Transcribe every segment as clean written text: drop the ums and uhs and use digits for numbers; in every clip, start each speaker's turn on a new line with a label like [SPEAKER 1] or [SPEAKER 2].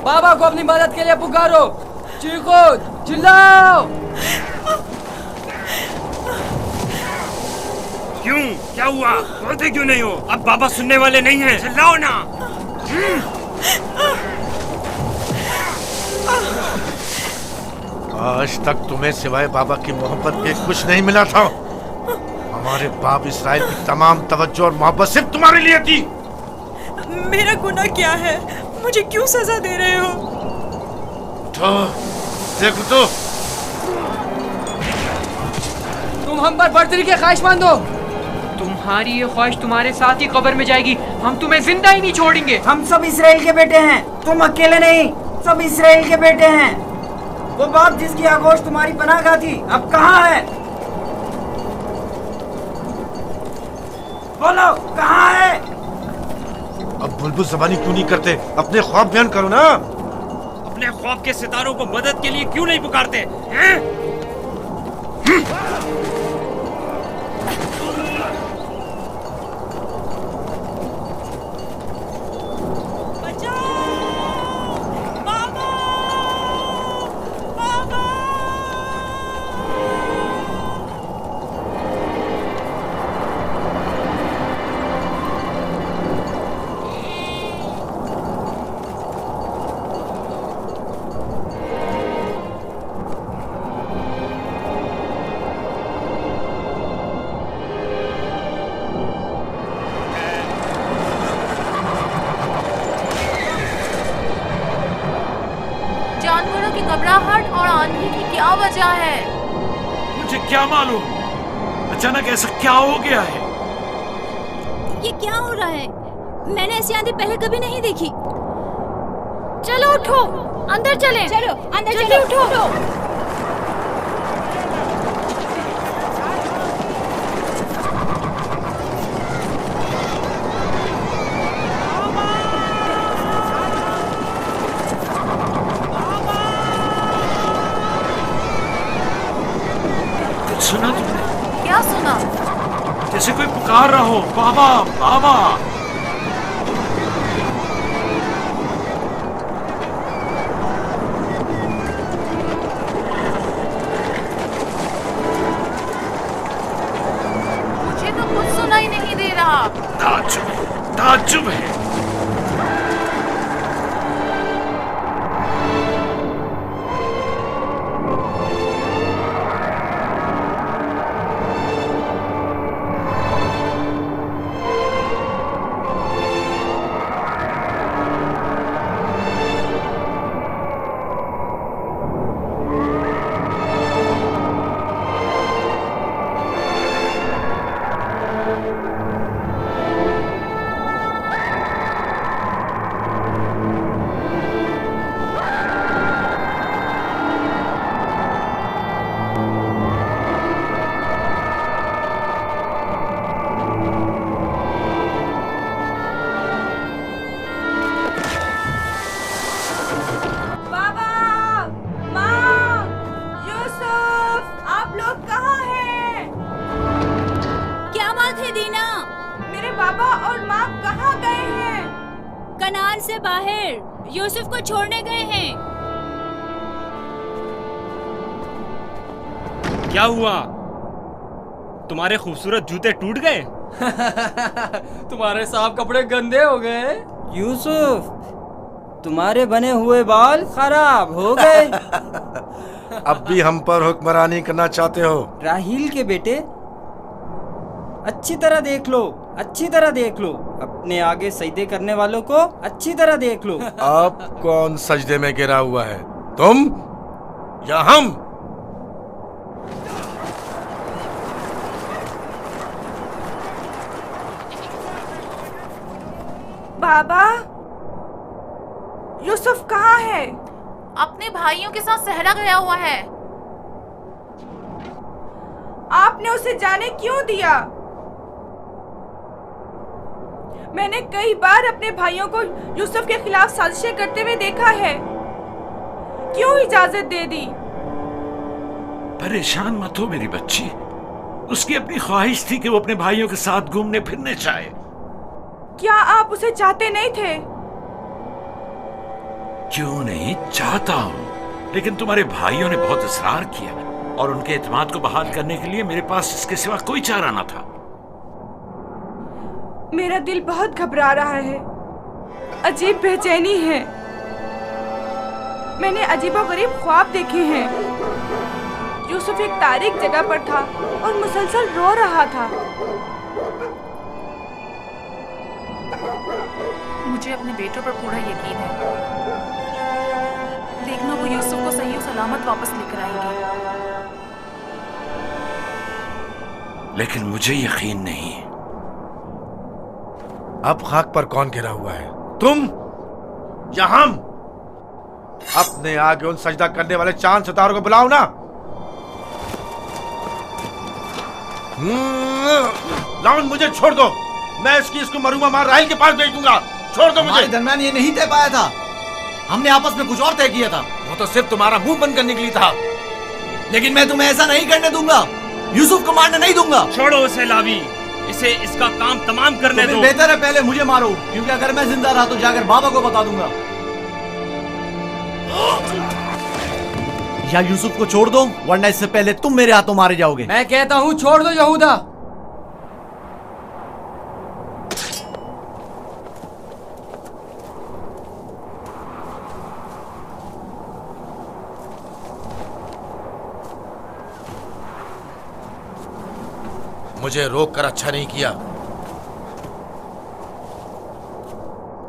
[SPEAKER 1] बाबा को अपनी मदद के लिए पुकारो, चीखो, चिल्लाओ।
[SPEAKER 2] क्यों, क्या हुआ? बोलते क्यों नहीं हो? अब बाबा सुनने वाले नहीं हैं, चिल्लाओ ना।
[SPEAKER 3] आज तक तुम्हें सिवाय बाबा की मोहब्बत के कुछ नहीं मिला था। हमारे बाप इसराइल की तमाम तवज्जो और मोहब्बत सिर्फ तुम्हारे लिए थी।
[SPEAKER 4] मेरा गुनाह क्या है? मुझे क्यों सजा दे रहे हो?
[SPEAKER 3] तो देखो तो,
[SPEAKER 1] तुम हम पर बर्तरी के ख्वाहिशमंद हो।
[SPEAKER 5] तुम्हारी ये ख्वाहिश तुम्हारे साथ ही कब्र में जाएगी। हम तुम्हें जिंदा ही नहीं छोड़ेंगे।
[SPEAKER 6] हम सब इसराइल के बेटे हैं, तुम अकेले नहीं, सब इसराइल के बेटे हैं। वो बाप जिसकी आगोश तुम्हारी पनाहगाह थी, अब कहाँ है? बोलो, कहाँ है?
[SPEAKER 3] अब बुलबुल ज़बानी क्यों नहीं करते? अपने ख्वाब बयान करो ना।
[SPEAKER 2] अपने ख्वाब के सितारों को मदद के लिए क्यों नहीं पुकारते हैं?
[SPEAKER 7] जानवरों की घबराहट और आंधी की क्या वजह है?
[SPEAKER 8] मुझे क्या मालूम, अचानक ऐसा क्या हो गया है?
[SPEAKER 9] ये क्या हो रहा है? मैंने ऐसी आंधी पहले कभी नहीं देखी। चलो उठो, अंदर चलें। चलो अंदर चलो, उठो।
[SPEAKER 8] सुना तुमने?
[SPEAKER 7] क्या सुना?
[SPEAKER 8] जैसे कोई पुकार रहा हो, बाबा बाबा।
[SPEAKER 7] मुझे तो कुछ सुना ही नहीं दे रहा।
[SPEAKER 8] ताज्जुब है।
[SPEAKER 9] बाबा और माँ कहाँ गए हैं? कनान से बाहर यूसुफ को छोड़ने गए हैं।
[SPEAKER 2] क्या हुआ? तुम्हारे खूबसूरत जूते टूट गए?
[SPEAKER 1] तुम्हारे साफ कपड़े गंदे हो गए।
[SPEAKER 6] यूसुफ, तुम्हारे बने हुए बाल खराब हो गए।
[SPEAKER 3] अब भी हम पर हुक्मरानी करना चाहते हो?
[SPEAKER 6] राहील के बेटे, अच्छी तरह देख लो, अच्छी तरह देख लो। अपने आगे सजदे करने वालों को अच्छी तरह देख लो।
[SPEAKER 3] अब कौन सजदे में गिरा हुआ है, तुम या हम?
[SPEAKER 4] बाबा, यूसुफ कहाँ है?
[SPEAKER 7] अपने भाइयों के साथ सहरा गया हुआ है।
[SPEAKER 4] आपने उसे जाने क्यों दिया? मैंने कई बार अपने भाइयों को यूसुफ के खिलाफ साजिशें करते हुए देखा है। क्यों इजाजत दे दी?
[SPEAKER 8] परेशान मत हो मेरी बच्ची। उसकी अपनी ख्वाहिश थी कि वो अपने भाइयों के साथ घूमने फिरने जाए।
[SPEAKER 4] क्या आप उसे चाहते नहीं थे?
[SPEAKER 8] क्यों नहीं, चाहता हूं, लेकिन तुम्हारे भाइयों ने बहुत इसरार किया और उनके एतमाद को बहाल करने के लिए मेरे पास इसके सिवा कोई चारा न था।
[SPEAKER 4] मेरा दिल बहुत घबरा रहा है, अजीब बेचैनी है। मैंने अजीबोगरीब ख्वाब देखे हैं। यूसुफ एक तारीक जगह पर था और मुसलसल रो रहा था।
[SPEAKER 7] मुझे अपने बेटों पर पूरा यकीन है। देखना वो यूसुफ को सही और सलामत वापस लेकर आएंगे।
[SPEAKER 8] लेकिन मुझे यकीन नहीं।
[SPEAKER 3] अब खाक पर कौन गिरा हुआ है, तुम या हम? अपने आगे उन सजदा करने वाले चांद सितारों को बुलाओ ना। लाउन, मुझे छोड़ दो। मैं इसको मरूमा मार राहिल के पास भेज दूंगा। छोड़ दो मुझे।
[SPEAKER 10] दरमियान ये नहीं तय पाया था, हमने आपस में कुछ और तय किया था।
[SPEAKER 3] वो तो सिर्फ तुम्हारा मुंह बंद करने के लिए था।
[SPEAKER 10] लेकिन मैं तुम्हें ऐसा नहीं करने दूंगा, यूसुफ को मारने नहीं दूंगा।
[SPEAKER 2] छोड़ो उसे लावी, इसे इसका काम तमाम करने दो।
[SPEAKER 10] बेहतर है पहले मुझे मारो, क्योंकि अगर मैं जिंदा रहा तो जाकर बाबा को बता दूंगा। या यूसुफ को छोड़ दो, वरना इससे पहले तुम मेरे हाथों मारे जाओगे।
[SPEAKER 1] मैं कहता हूँ छोड़ दो यहूदा।
[SPEAKER 3] मुझे रोक कर अच्छा नहीं किया।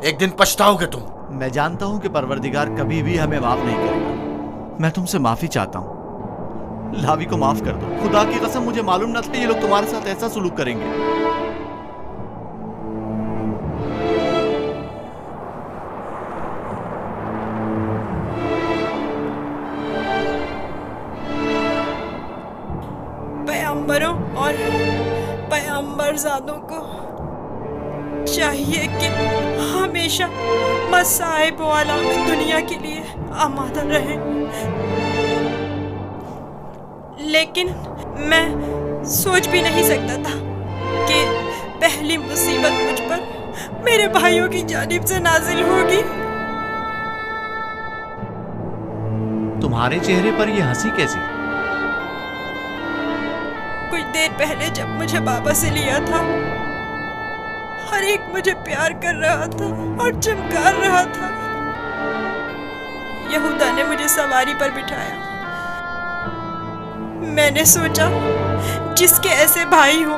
[SPEAKER 3] एक दिन पछताओगे तुम।
[SPEAKER 10] मैं जानता हूं कि परवरदिगार कभी भी हमें माफ नहीं करेगा। मैं तुमसे माफी चाहता हूं। लावी को माफ कर दो। खुदा की कसम मुझे मालूम न था ये लोग तुम्हारे साथ ऐसा सुलूक करेंगे।
[SPEAKER 4] पैगंबरों और पैगंबरजादों को चाहिए कि हमेशा मसाइब वाला में दुनिया के लिए आमादा रहे। लेकिन मैं सोच भी नहीं सकता था कि पहली मुसीबत मुझ पर मेरे भाइयों की जानिब से नाजिल होगी।
[SPEAKER 10] तुम्हारे चेहरे पर ये हंसी कैसी?
[SPEAKER 4] कुछ देर पहले जब मुझे बाबा से लिया था, हर एक मुझे प्यार कर रहा था और चमकार रहा था। यहूदा ने मुझे सवारी पर बिठाया। मैंने सोचा जिसके ऐसे भाई हो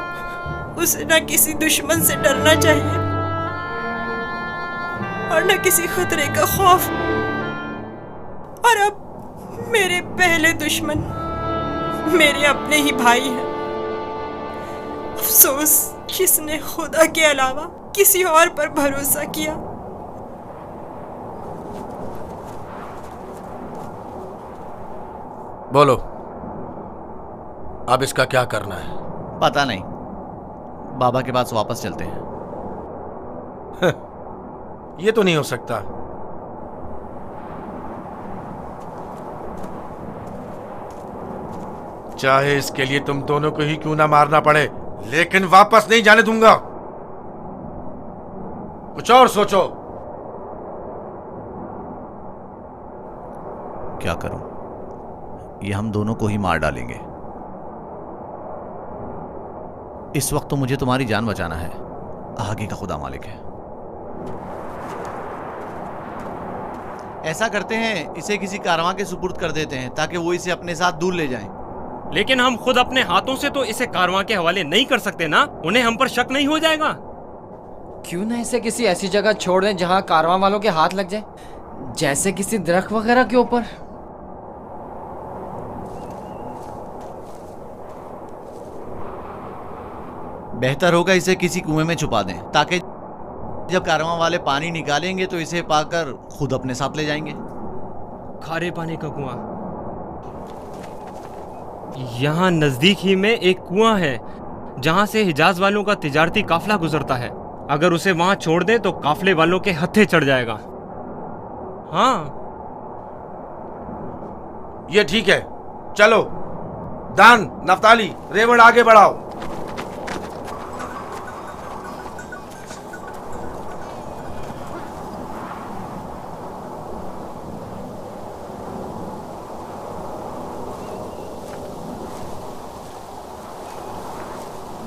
[SPEAKER 4] उसे न किसी दुश्मन से डरना चाहिए और न किसी खतरे का खौफ। और अब मेरे पहले दुश्मन मेरे अपने ही भाई हैं। अफसोस जिसने खुदा के अलावा किसी और पर भरोसा किया।
[SPEAKER 3] बोलो, अब इसका क्या करना है?
[SPEAKER 10] पता नहीं, बाबा के पास वापस चलते हैं।
[SPEAKER 3] ये तो नहीं हो सकता। चाहे इसके लिए तुम दोनों को ही क्यों ना मारना पड़े, लेकिन वापस नहीं जाने दूंगा। कुछ और सोचो।
[SPEAKER 10] क्या करूं? ये हम दोनों को ही मार डालेंगे। इस वक्त तो मुझे तुम्हारी जान बचाना है, आगे का खुदा मालिक है। ऐसा करते हैं, इसे किसी कारवां के सुपुर्द कर देते हैं ताकि वो इसे अपने साथ दूर ले जाएं।
[SPEAKER 2] लेकिन हम खुद अपने हाथों से तो इसे कारवां के हवाले नहीं कर सकते ना। उन्हें हम पर शक नहीं हो जाएगा?
[SPEAKER 1] क्यों ना इसे किसी ऐसी जगह छोड़ दें जहां कारवां वालों के हाथ लग जाए, जैसे किसी दरख्त वगैरह के ऊपर।
[SPEAKER 10] बेहतर होगा इसे किसी कुएं में छुपा दें ताकि जब कारवां वाले पानी निकालेंगे तो इसे पाकर खुद अपने साथ ले जाएंगे।
[SPEAKER 2] खारे पानी का कुआं? यहाँ नजदीक ही में एक कुआं है जहाँ से हिजाज वालों का तिजारती काफिला गुजरता है। अगर उसे वहां छोड़ दें तो काफिले वालों के हत्थे चढ़ जाएगा। हाँ,
[SPEAKER 3] ये ठीक है। चलो दान, नफ्ताली, रेवण आगे बढ़ाओ।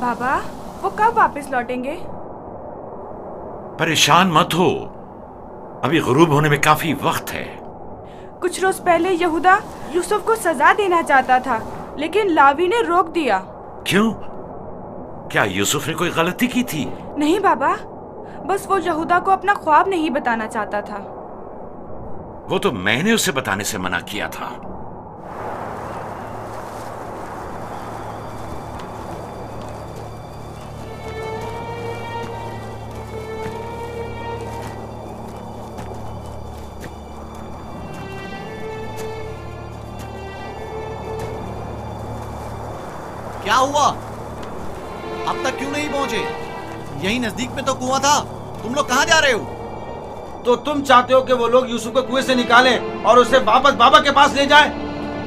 [SPEAKER 11] बाबा, वो कब वापस लौटेंगे?
[SPEAKER 8] परेशान मत हो, अभी गुरूब होने में काफी वक्त है।
[SPEAKER 11] कुछ रोज पहले यहूदा यूसुफ को सजा देना चाहता था, लेकिन लावी ने रोक दिया।
[SPEAKER 8] क्यों? क्या यूसुफ ने कोई गलती की थी?
[SPEAKER 11] नहीं बाबा, बस वो यहूदा को अपना ख्वाब नहीं बताना चाहता था।
[SPEAKER 8] वो तो मैंने उसे बताने से मना किया था।
[SPEAKER 10] क्या हुआ? अब तक क्यों नहीं पहुंचे? यही नजदीक में तो कुआं था। तुम लोग कहाँ जा रहे हो?
[SPEAKER 3] तो तुम चाहते हो कि वो लोग यूसुफ को कुएं से निकालें और उसे वापस बाबा के पास ले जाएं?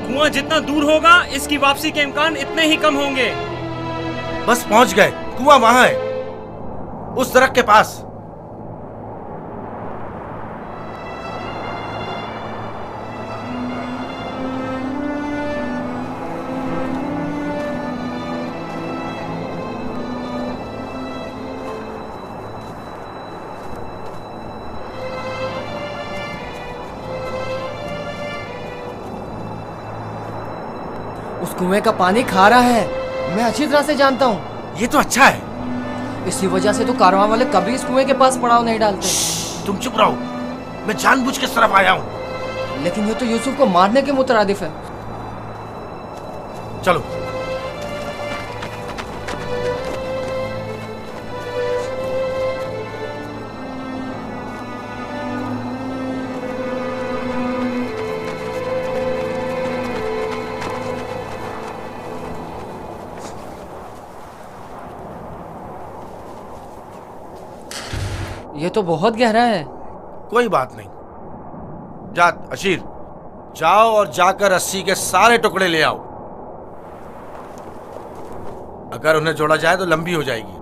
[SPEAKER 2] कुआं जितना दूर होगा, इसकी वापसी के इम्कान इतने ही कम होंगे।
[SPEAKER 3] बस पहुंच गए, कुआं वहां है, उस दरख्त के पास।
[SPEAKER 1] उस कुएं का पानी खारा है, मैं अच्छी तरह से जानता हूँ।
[SPEAKER 3] ये तो अच्छा है।
[SPEAKER 1] इसी वजह से तो कारवां वाले कभी इस कुएं के पास पड़ाव नहीं डालते।
[SPEAKER 3] तुम चुप रहो, मैं जानबूझ के इस तरफ आया हूँ।
[SPEAKER 1] लेकिन ये तो यूसुफ को मारने के मुतरादिफ है।
[SPEAKER 3] चलो।
[SPEAKER 1] ये तो बहुत गहरा है।
[SPEAKER 3] कोई बात नहीं। जा अशीर, जाओ और जाकर रस्सी के सारे टुकड़े ले आओ। अगर उन्हें जोड़ा जाए तो लंबी हो जाएगी।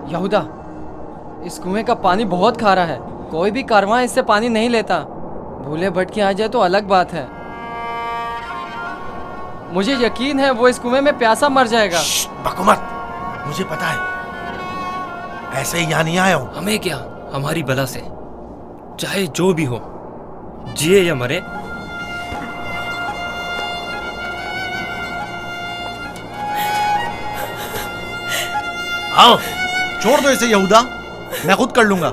[SPEAKER 1] यहूदा, इस कुएं का पानी बहुत खारा है। कोई भी कारवां इससे पानी नहीं लेता। भूले भटके आ जाए तो अलग बात है। मुझे यकीन है वो इस कुएं में प्यासा मर जाएगा।
[SPEAKER 3] बको मत, मुझे पता है। ऐसे ही यहाँ नहीं आया हूँ।
[SPEAKER 2] हमें क्या, हमारी बला से चाहे जो भी हो, जिए या मरे,
[SPEAKER 10] आओ। छोड़ दो इसे यहूदा, मैं खुद कर लूंगा।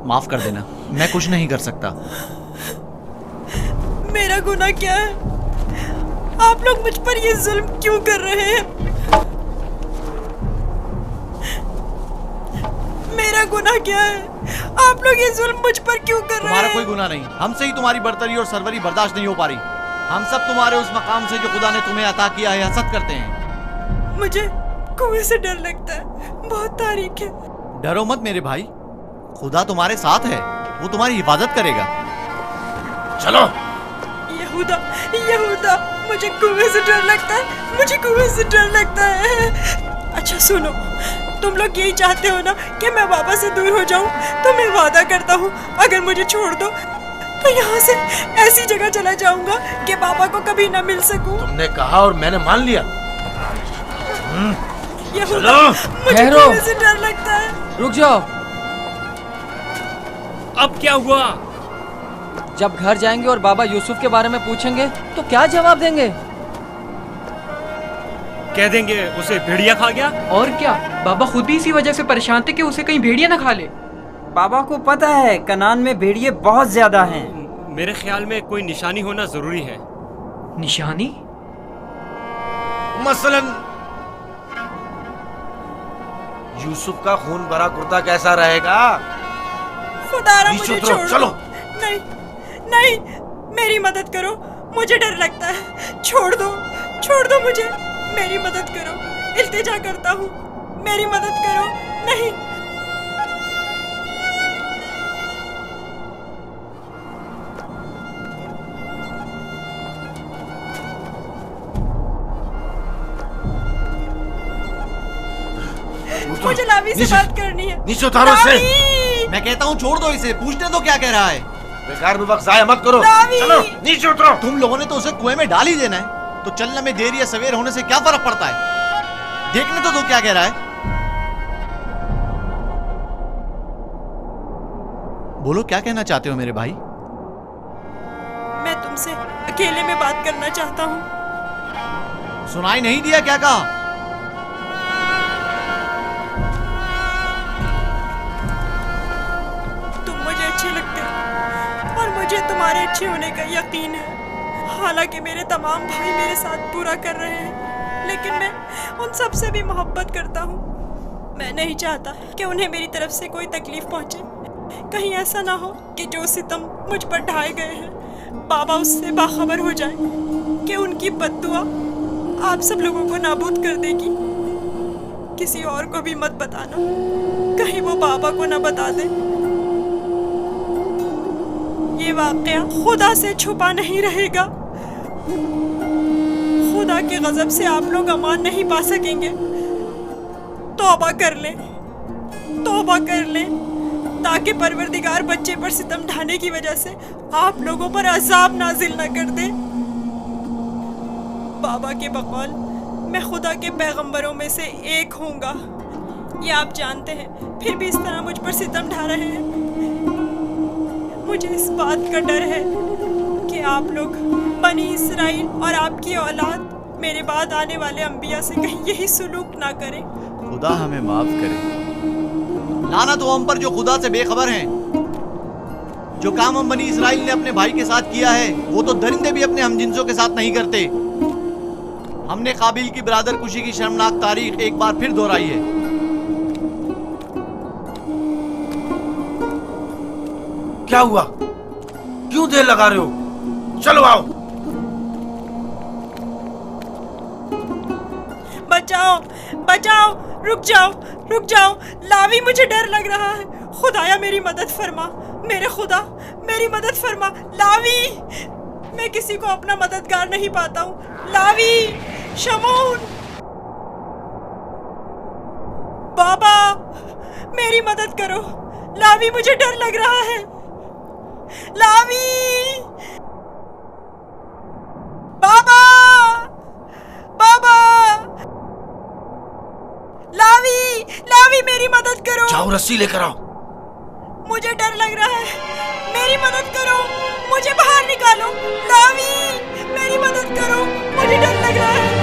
[SPEAKER 10] माफ कर देना, मैं कुछ नहीं कर सकता।
[SPEAKER 4] मेरा गुनाह क्या है? आप लोग मुझ पर ये जुल्म क्यों कर रहे हैं? मेरा गुनाह क्या है? आप लोग ये जुल्म मुझ पर क्यों कर रहे हैं?
[SPEAKER 10] तुम्हारा कोई गुनाह नहीं। हमसे ही तुम्हारी बर्तरी और सरवरी बर्दाश्त नहीं हो पा रही। हम सब तुम्हारे उस मकाम से जो खुदा ने तुम्हें अता किया है हसद करते हैं।
[SPEAKER 4] मुझे कुएं से डर लगता है, बहुत तारीख है।
[SPEAKER 10] डरो मत मेरे भाई, खुदा तुम्हारे साथ है, वो तुम्हारी हिफाजत करेगा।
[SPEAKER 3] चलो।
[SPEAKER 4] यहूदा, यहूदा, मुझे कुएं से डर लगता है, मुझे कुएं से डर लगता है। अच्छा सुनो, तुम लोग यही चाहते हो ना कि मैं बाबा से दूर हो जाऊं? तो मैं वादा करता हूँ, अगर मुझे छोड़ दो तो यहाँ से ऐसी जगह चला जाऊंगा कि बाबा को कभी ना मिल सकूं।
[SPEAKER 3] तुमने कहा और मैंने मान लिया।
[SPEAKER 4] यहूदा, मुझे कुएं से डर लगता है।
[SPEAKER 1] रुक जाओ।
[SPEAKER 2] अब क्या हुआ?
[SPEAKER 1] जब घर जाएंगे और बाबा यूसुफ के बारे में पूछेंगे तो क्या जवाब देंगे?
[SPEAKER 2] कह देंगे उसे भेड़िया खा गया।
[SPEAKER 5] और क्या, बाबा खुद ही इसी वजह से परेशान थे कि उसे कहीं भेड़िया ना खा ले।
[SPEAKER 6] बाबा को पता है कनान में भेड़िए बहुत ज्यादा हैं।
[SPEAKER 2] मेरे ख्याल में कोई निशानी होना जरूरी है।
[SPEAKER 5] निशानी?
[SPEAKER 3] मसलन यूसुफ का खून भरा कुर्ता कैसा रहेगा?
[SPEAKER 4] खुदारा मुझे छोड़
[SPEAKER 3] चलो।
[SPEAKER 4] नहीं, नहीं, मेरी मदद करो, मुझे डर लगता है। छोड़ दो मुझे, मेरी मदद करो, इल्तिजा करता हूँ, मेरी मदद करो। नहीं। मुझे लावी से बात करनी है।
[SPEAKER 3] नीचे उतारो इसे।
[SPEAKER 10] मैं कहता हूँ छोड़ दो इसे, पूछने दो क्या कह रहा है।
[SPEAKER 3] बेकार में वक्त जाया मत करो, चलो नीचे उतरो।
[SPEAKER 10] तुम लोगों ने तो उसे कुएं में डाल ही देना है, तो चलने में देर या सवेर होने से क्या फर्क पड़ता है। देखने तो दो क्या कह रहा है। बोलो क्या कहना चाहते हो मेरे भाई।
[SPEAKER 4] मैं तुमसे अकेले में बात करना चाहता हूँ।
[SPEAKER 10] सुनाई नहीं दिया क्या कहा।
[SPEAKER 4] तुम मुझे अच्छे लगते हो और मुझे तुम्हारे अच्छे होने का यकीन है। हालांकि मेरे तमाम भाई मेरे साथ बुरा कर रहे हैं, लेकिन मैं उन सब से भी मोहब्बत करता हूँ। मैं नहीं चाहता कि उन्हें मेरी तरफ से कोई तकलीफ पहुँचे। कहीं ऐसा ना हो कि जो सितम मुझ पर ढाए गए हैं बाबा उससे बाखबर हो जाए कि उनकी बद्दुआ आप सब लोगों को नाबूद कर देगी। किसी और को भी मत बताना, कहीं वो बाबा को ना बता दे। ये वाकया खुदा से छुपा नहीं रहेगा। खुदा के गजब से आप लोग अमान नहीं पा सकेंगे। तौबा कर ले, तौबा कर ले, ताकि परवरदिगार बच्चे पर सितम ढाने की वजह से आप लोगों पर अजाब नाजिल न कर दे। बाबा के बकौल मैं खुदा के पैगंबरों में से एक हूँगा, ये आप जानते हैं, फिर भी इस तरह मुझ पर सितम ढा रहे हैं। मुझे इस बात का डर है कि आप लोग बनी इसराइल और आपकी औलाद मेरे बाद आने वाले अंबिया से कहीं यही सुलूक ना करें।
[SPEAKER 10] खुदा हमें माफ करे। लानत हो हम पर जो खुदा से बेखबर हैं। जो काम हम बनी इसराइल ने अपने भाई के साथ किया है वो तो दरिंदे भी अपने हमजिंसों के साथ नहीं करते। हमने काबिल की बरादर कुशी की शर्मनाक तारीख एक बार फिर दोहराई है।
[SPEAKER 3] क्या हुआ, क्यों देर लगा रहे हो? चलो आओ।
[SPEAKER 4] बचाओ, बचाओ, रुक जाओ, रुक जाओ। लावी, मुझे डर लग रहा है। खुदाया मेरी मदद फरमा, मेरे खुदा मेरी मदद फरमा। लावी, मैं किसी को अपना मददगार नहीं पाता हूँ। लावी, शमून, बाबा मेरी मदद करो। लावी, मुझे डर लग रहा है। लावी, बाबा, बाबा, लावी, लावी मेरी मदद करो।
[SPEAKER 3] जाओ रस्सी लेकर आओ।
[SPEAKER 4] मुझे डर लग रहा है, मेरी मदद करो, मुझे बाहर निकालो। लावी, मेरी मदद करो, मुझे डर लग रहा है।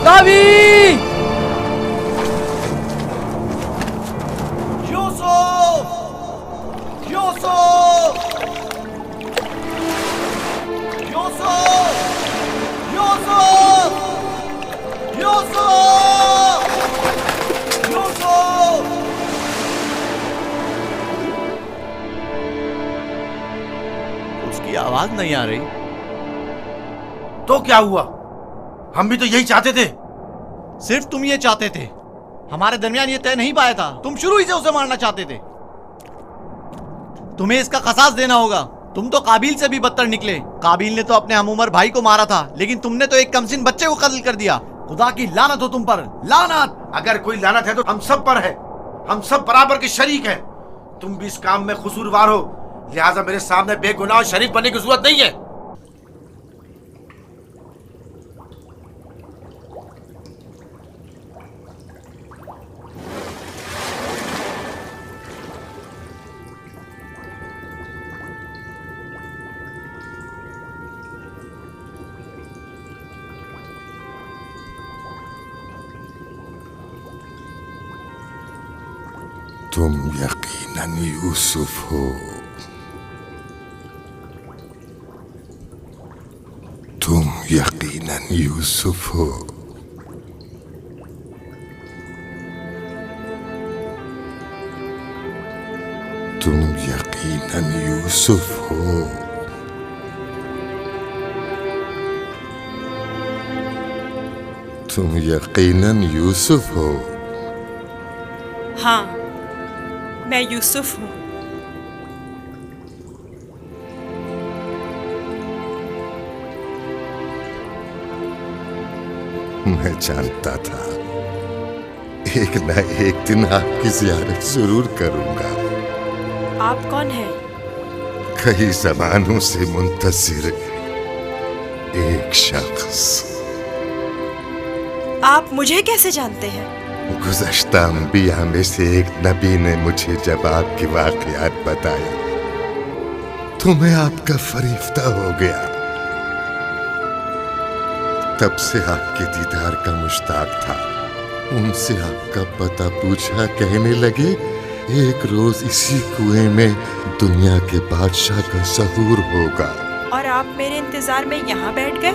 [SPEAKER 1] लावी!
[SPEAKER 10] यूसुफ! यूसुफ! यूसुफ! यूसुफ! यूसुफ! यूसुफ! उसकी आवाज नहीं आ रही।
[SPEAKER 3] तो क्या हुआ? हम भी तो यही चाहते थे।
[SPEAKER 10] सिर्फ तुम ये चाहते थे, हमारे दरमियान ये तय नहीं पाया था। तुम शुरू ही से उसे मारना चाहते थे। तुम्हें इसका कसास देना होगा। तुम तो काबिल से भी बदतर निकले। काबिल ने तो अपने हमउमर भाई को मारा था, लेकिन तुमने तो एक कमसिन बच्चे को कत्ल कर दिया। खुदा की लानत हो तुम पर, लानत।
[SPEAKER 3] अगर कोई लानत है तो हम सब पर है। हम सब बराबर के शरीक हैं। तुम भी इस काम में कसूरवार हो, लिहाजा मेरे सामने बेगुनाह शरीफ बनने की जरूरत नहीं है।
[SPEAKER 12] तुम यकीनन यूसुफ हो। तुम यकीनन यूसुफ हो। तुम यकीनन यूसुफ हो। तुम यकीनन यूसुफ हो।
[SPEAKER 4] हाँ, मैं यूसुफ हूँ।
[SPEAKER 12] मैं जानता था एक न एक दिन आपकी ज़ियारत जरूर करूंगा।
[SPEAKER 4] आप कौन हैं?
[SPEAKER 12] कई ज़मानों से मुंतज़िर एक शख्स।
[SPEAKER 4] आप मुझे कैसे जानते हैं?
[SPEAKER 12] गुज़श्ता अंबिया में से एक नबी ने मुझे जब आपकी वाक़यात बताई तो मैं आपका फरिश्ता हो गया। तब से आपके दीदार का मुश्ताक था। उनसे आपका पता पूछा, कहने लगे एक रोज इसी कुएं में दुनिया के बादशाह का ज़हूर होगा।
[SPEAKER 4] और आप मेरे इंतजार में यहाँ बैठ गए?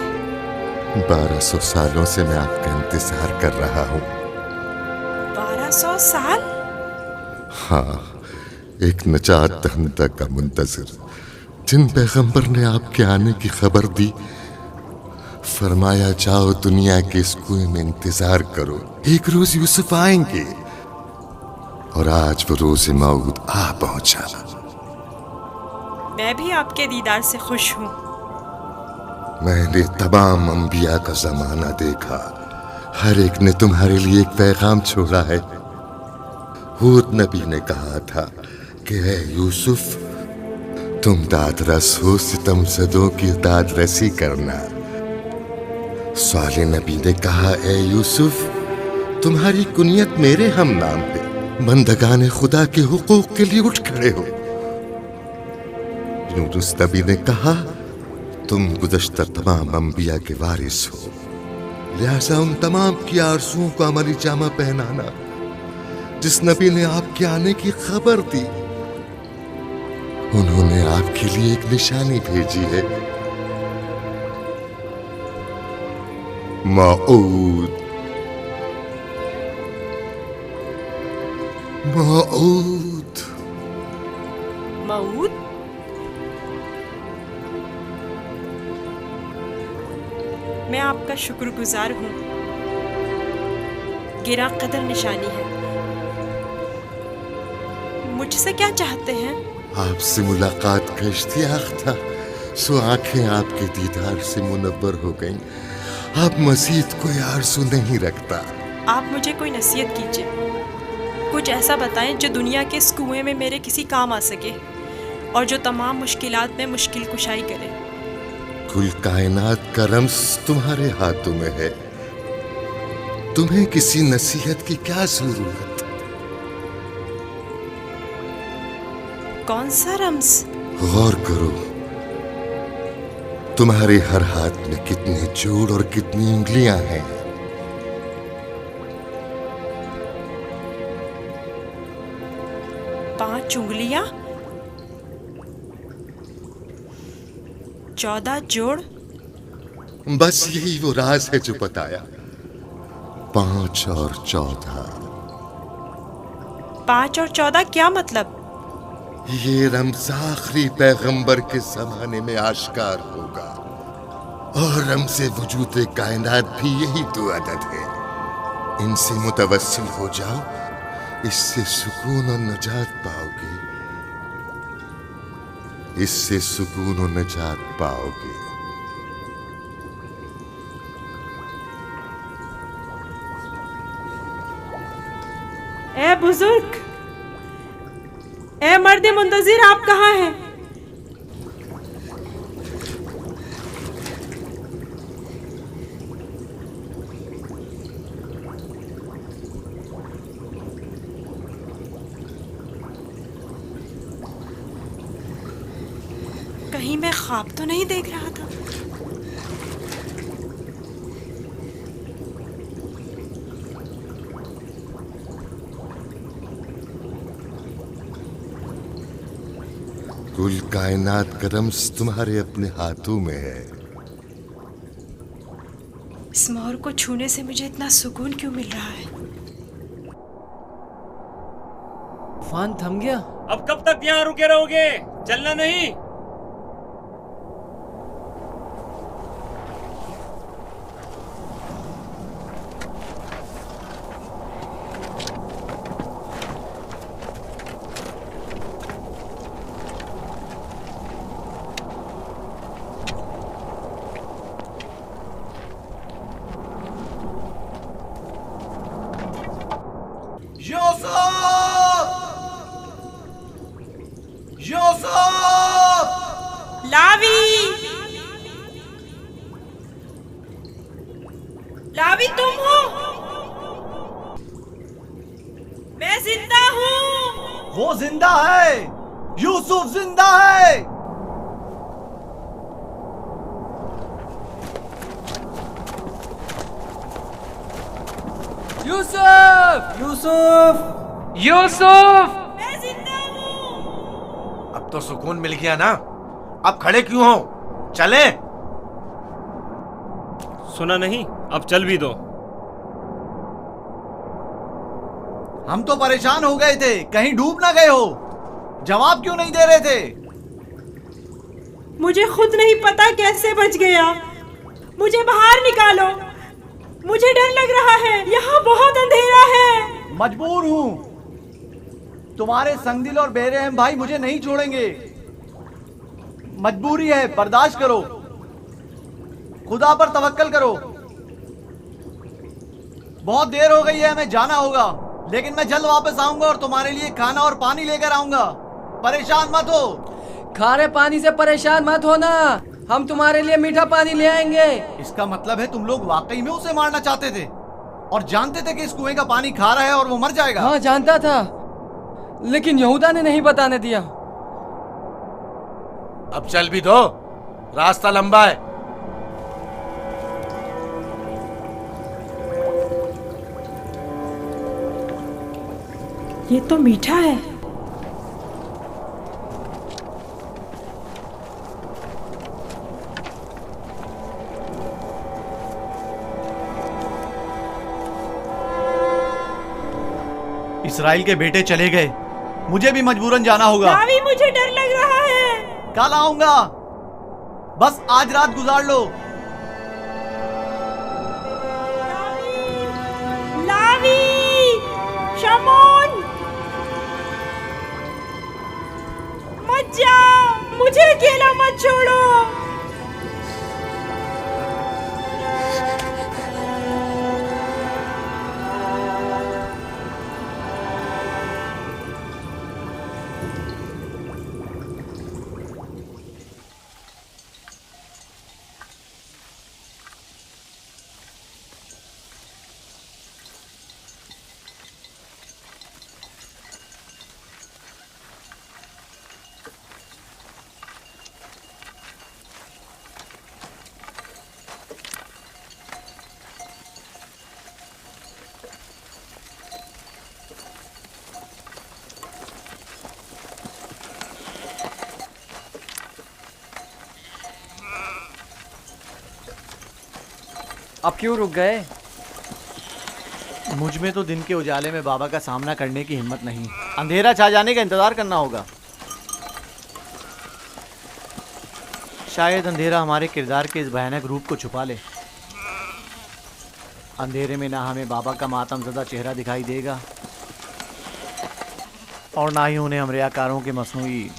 [SPEAKER 12] 1200 सालों से मैं आपका इंतजार कर रहा हूँ।
[SPEAKER 4] 1200 साल?
[SPEAKER 12] हाँ, एक नजात दहंदा का मुंतज़िर जिन पैगंबर ने आपके आने की खबर दी, फरमाया जाओ दुनिया के इस कुएं में इंतजार करो, एक रोज यूसुफ आएंगे। और आज वो रोज़े मौऊद आ पहुंचा।
[SPEAKER 4] मैं भी आपके दीदार से खुश हूँ।
[SPEAKER 12] मैंने तमाम अंबिया का जमाना देखा, हर एक ने तुम्हारे लिए एक पैगाम छोड़ा है। हूद नबी ने कहा था कि ऐ यूसुफ, तुम दादरस हो, सितमज़दों की दादरसी करना। साले नबी ने कहा, ऐ यूसुफ, तुम्हारी कुनियत मेरे हम नाम पे, बंदगाने खुदा के हुकूक के लिए उठ खड़े हो। यूनुस नबी ने कहा, तुम गुज़श्ता तमाम अंबिया के वारिस हो, लिहाजा उन तमाम की आरज़ुओं को अमली जामा पहनाना जिस नबी ने आपके आने की खबर दी। उन्होंने आपके लिए एक निशानी भेजी है, मऊद। मऊद।
[SPEAKER 4] मऊद? मैं आपका शुक्रगुजार हूँ। गिरा कदर निशानी है। मुझसे क्या चाहते हैं?
[SPEAKER 12] आपसे मुलाकात का इश्तियाक था, सो आंखें आपके दीदार से मुनव्वर हो गईं। आप मज़ीद कोई आरज़ू नहीं रखता।
[SPEAKER 4] आप मुझे कोई नसीहत कीजिए, कुछ ऐसा बताएं जो दुनिया के इस कुएं में मेरे किसी काम आ सके और जो तमाम मुश्किलात में मुश्किल कुशाई करे।
[SPEAKER 12] कुल कायनात का रम्स तुम्हारे हाथों में है, तुम्हें किसी नसीहत की क्या जरूरत?
[SPEAKER 4] कौन सा रम्स?
[SPEAKER 12] गौर करो, तुम्हारे हर हाथ में कितने जोड़ और कितनी उंगलियां हैं।
[SPEAKER 4] 5 उंगलियां, 14 जोड़।
[SPEAKER 12] बस यही वो राज है जो बताया, 5 और 14।
[SPEAKER 4] 5 और 14 क्या मतलब?
[SPEAKER 12] ये रम्ज़ आखिरी पैगंबर के जमाने में आश्कार होगा, और रम्ज़े वजूद कायनात भी यही 2 अदद है। इनसे मुतवस्सिल हो जाओ, इससे सुकून और नजात पाओगे, इससे सुकून और नजात पाओगे।
[SPEAKER 11] ए बुजुर्ग, ए मर्द मुंतज़िर, आप कहाँ हैं?
[SPEAKER 4] कहीं मैं ख्वाब तो नहीं देख रहा था?
[SPEAKER 12] कुल कायनात का रम्ज़ तुम्हारे अपने हाथों में है।
[SPEAKER 4] इस मोर को छूने से मुझे इतना सुकून क्यों मिल रहा है?
[SPEAKER 1] तूफान थम गया।
[SPEAKER 2] अब कब तक यहाँ रुके रहोगे? चलना नहीं?
[SPEAKER 4] लावी तुम हो? मैं जिंदा हूँ।
[SPEAKER 10] वो जिंदा है, यूसुफ जिंदा है।
[SPEAKER 1] यूसुफ!
[SPEAKER 6] यूसुफ!
[SPEAKER 5] यूसुफ!
[SPEAKER 4] मैं जिंदा हूँ।
[SPEAKER 3] अब तो सुकून मिल गया ना? अब खड़े क्यों हो? चले?
[SPEAKER 2] सुना नहीं? अब चल भी दो।
[SPEAKER 10] हम तो परेशान हो गए थे, कहीं डूब ना गए हो। जवाब क्यों नहीं दे रहे थे?
[SPEAKER 4] मुझे खुद नहीं पता कैसे बच गया। मुझे बाहर निकालो, मुझे डर लग रहा है, यहाँ बहुत अंधेरा है।
[SPEAKER 10] मजबूर हूँ, तुम्हारे संगदिल और बेरहम भाई मुझे नहीं छोड़ेंगे। मजबूरी है, बर्दाश्त करो, खुदा पर तवक्कल करो। बहुत देर हो गई है, हमें जाना होगा, लेकिन मैं जल्द वापस आऊंगा और तुम्हारे लिए खाना और पानी लेकर आऊंगा। परेशान मत हो।
[SPEAKER 1] खारे पानी से परेशान मत होना, हम तुम्हारे लिए मीठा पानी ले आएंगे।
[SPEAKER 10] इसका मतलब है तुम लोग वाकई में उसे मारना चाहते थे और जानते थे कि इस कुएं का पानी खारा है और वो मर जाएगा?
[SPEAKER 1] हाँ, जानता था, लेकिन यहूदा ने नहीं बताने दिया।
[SPEAKER 3] अब चल भी दो, रास्ता लंबा है।
[SPEAKER 4] ये तो मीठा है।
[SPEAKER 10] इस्राइल के बेटे चले गए, मुझे भी मजबूरन जाना होगा।
[SPEAKER 4] लावी, मुझे डर लग रहा है।
[SPEAKER 10] कल आऊंगा, बस आज रात गुजार लो।
[SPEAKER 4] लावी, शमोन, मत जाओ, मुझे अकेला मत छोड़ो।
[SPEAKER 1] अब क्यों रुक गए?
[SPEAKER 10] मुझ में तो दिन के उजाले में बाबा का सामना करने की हिम्मत नहीं। अंधेरा छा जाने का इंतजार करना होगा। शायद अंधेरा हमारे किरदार के इस भयानक रूप को छुपा ले। अंधेरे में ना हमें बाबा का मातमज़दा चेहरा दिखाई देगा और ना ही उन्हें हम रियाकारों के मसनूई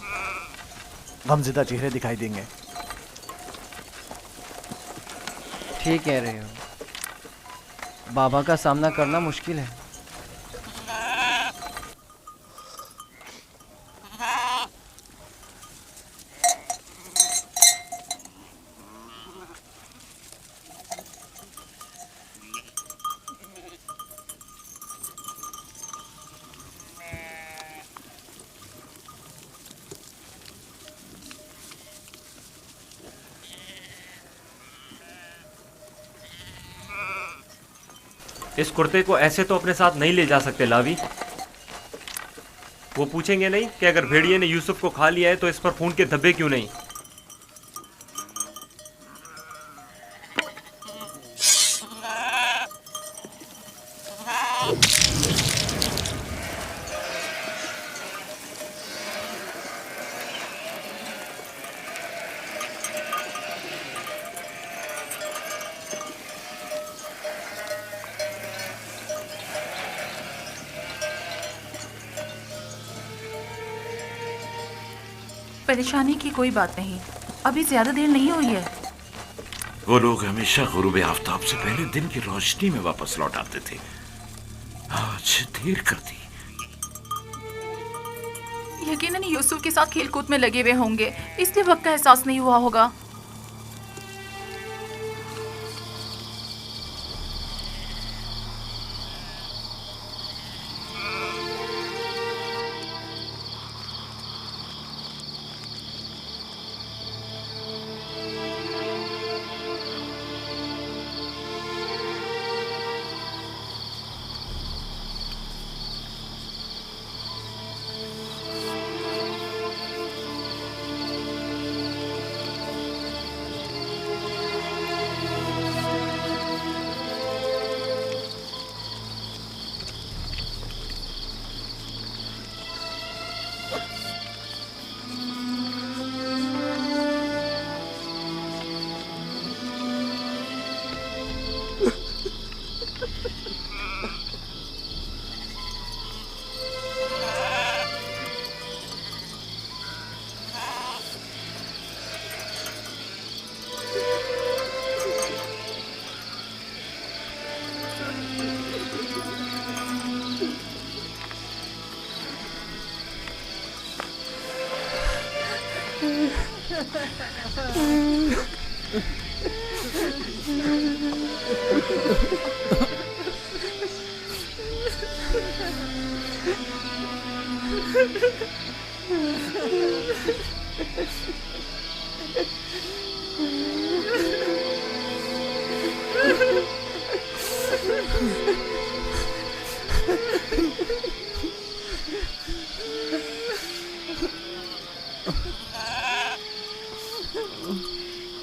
[SPEAKER 10] गमज़दा चेहरे दिखाई देंगे।
[SPEAKER 1] ठीक कह रहे हो, बाबा का सामना करना मुश्किल है।
[SPEAKER 2] इस कुर्ते को ऐसे तो अपने साथ नहीं ले जा सकते लावी। वो पूछेंगे नहीं कि अगर भेड़िए ने यूसुफ को खा लिया है तो इस पर खून के धब्बे क्यों नहीं?
[SPEAKER 13] परेशानी की कोई बात नहीं, अभी ज्यादा देर नहीं हुई है।
[SPEAKER 8] वो लोग हमेशा गुरूब आफताब से पहले दिन की रोशनी में वापस लौट आते थे। आज देर कर दी।
[SPEAKER 13] यकीनन यूसुफ के साथ खेलकूद में लगे हुए होंगे, इसलिए वक्त का एहसास नहीं हुआ होगा।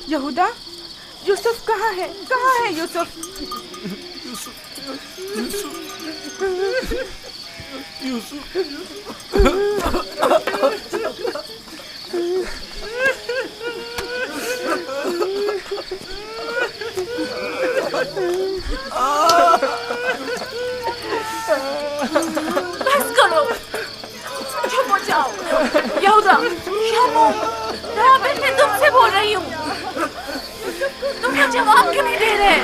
[SPEAKER 11] यहूदा, यूसुफ कहाँ है? कहाँ है यूसुफ?
[SPEAKER 13] बस करो, चुप हो जाओ। यहूदा, शामू, राबिल, मैं तुमसे बोल रही हूँ, तुम क्या जवाब क्यों नहीं दे रहे?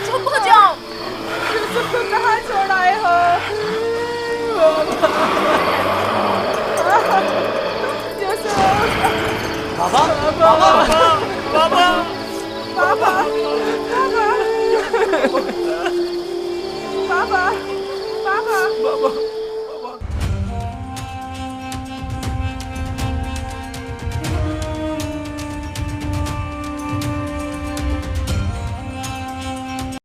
[SPEAKER 13] चुप हो जाओ।
[SPEAKER 11] यूसुफ को कहाँ छोड़ आए हो? यूसुफ।
[SPEAKER 10] बाबा, बाबा, बाबा,
[SPEAKER 11] बाबा, बाबा, बाबा, बाबा, बाबा।